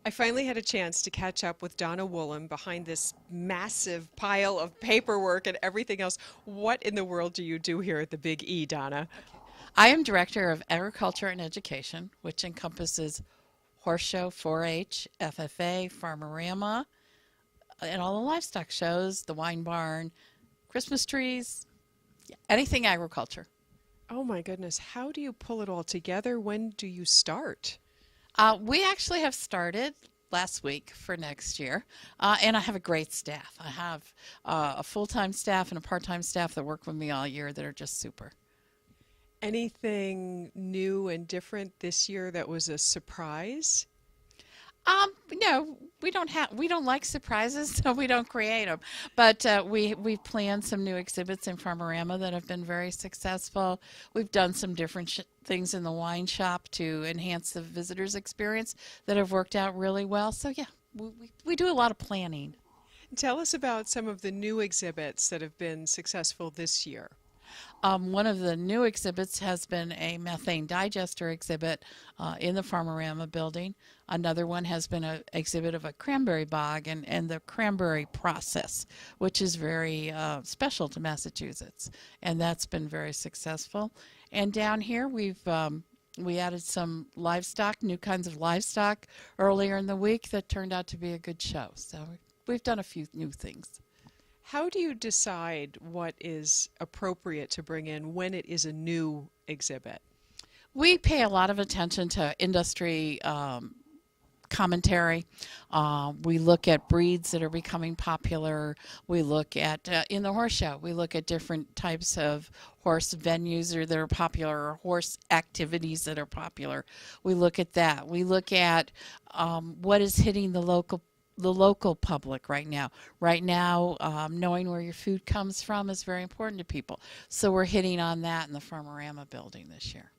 I finally had a chance to catch up with Donna Woolam behind this massive pile of paperwork and everything else. What in the world do you do here at the Big E, Donna? Okay. I am Director of Agriculture and Education, which encompasses horse show, 4-H, FFA, Farmerama, and all the livestock shows, the wine barn, Christmas trees, yeah, anything agriculture. Oh my goodness, how do you pull it all together? When do you start? We actually have started last week for next year, and I have a great staff. I have a full-time staff and a part-time staff that work with me all year that are just super. Anything new and different this year that was a surprise? No, we don't like surprises, so we don't create them. But we've planned some new exhibits in Farmerama that have been very successful. We've done some different things in the wine shop to enhance the visitors' experience that have worked out really well. So yeah, we do a lot of planning. Tell us about some of the new exhibits that have been successful this year. One of the new exhibits has been a methane digester exhibit in the Farmerama building. Another one has been an exhibit of a cranberry bog and the cranberry process, which is very special to Massachusetts, and that's been very successful. And down here, we added some livestock, new kinds of livestock earlier in the week that turned out to be a good show. So we've done a few new things. How do you decide what is appropriate to bring in when it is a new exhibit? We pay a lot of attention to industry commentary. We look at breeds that are becoming popular. We look at, in the horse show, we look at different types of horse venues that are popular or horse activities that are popular. We look at that. We look at what is hitting the local public right now. Right now, knowing where your food comes from is very important to people. So we're hitting on that in the Farmerama building this year.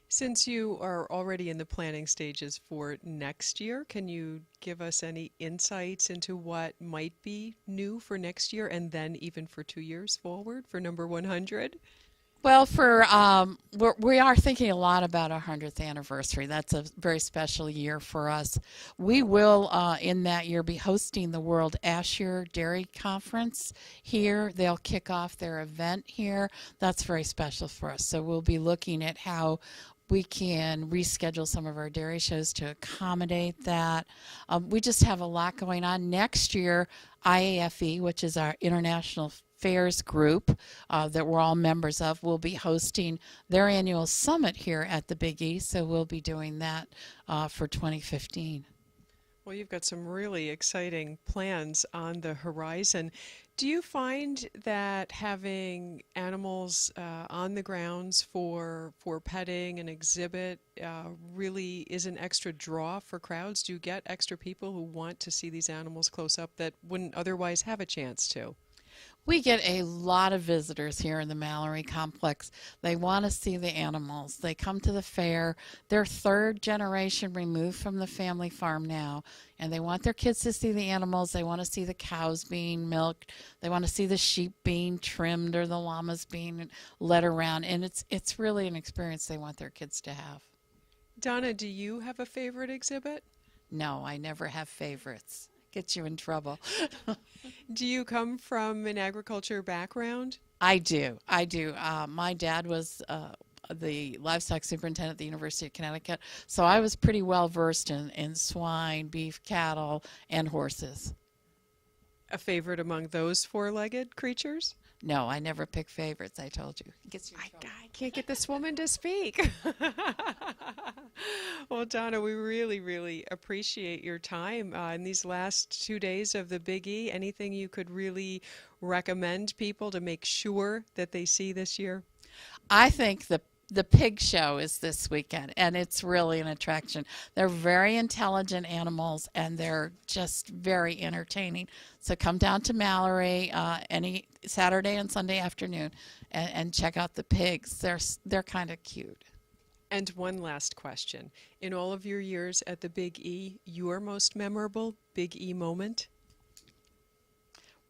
Since you are already in the planning stages for next year, can you give us any insights into what might be new for next year and then even for 2 years forward for number 100? Well, we are thinking a lot about our 100th anniversary. That's a very special year for us. We will, in that year, be hosting the World Asher Dairy Conference here. They'll kick off their event here. That's very special for us. So we'll be looking at how we can reschedule some of our dairy shows to accommodate that. We just have a lot going on. Next year, IAFE, which is our International Fairs group that we're all members of, will be hosting their annual summit here at the Big E, so we'll be doing that for 2015. Well, you've got some really exciting plans on the horizon. Do you find that having animals on the grounds for petting and exhibit really is an extra draw for crowds? Do you get extra people who want to see these animals close up that wouldn't otherwise have a chance to? We get a lot of visitors here in the Mallory complex. They want to see the animals. They come to the fair. They're third generation removed from the family farm now, and they want their kids to see the animals. They want to see the cows being milked. They want to see the sheep being trimmed or the llamas being led around, and it's really an experience they want their kids to have. Donna, do you have a favorite exhibit? No, I never have favorites. Gets you in trouble. Do you come from an agriculture background? I do. I do. My dad was the livestock superintendent at the University of Connecticut, so I was pretty well versed in swine, beef, cattle, and horses. A favorite among those four-legged creatures? No, I never pick favorites, I told you. It gets you in trouble. I can't get this woman to speak. Well, Donna, we really, really appreciate your time in these last 2 days of the Big E. Anything you could really recommend people to make sure that they see this year? I think the pig show is this weekend, and it's really an attraction. They're very intelligent animals, and they're just very entertaining. So come down to Mallory any Saturday and Sunday afternoon and check out the pigs. They're kind of cute. And one last question. In all of your years at the Big E, your most memorable Big E moment?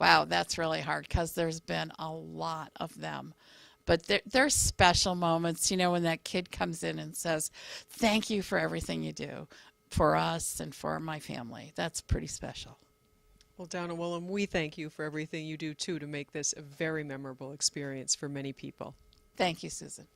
Wow, that's really hard because there's been a lot of them. But there's special moments, when that kid comes in and says, "Thank you for everything you do." for us and for my family. That's pretty special. Well, Donna Woolam, we thank you for everything you do too to make this a very memorable experience for many people. Thank you, Susan.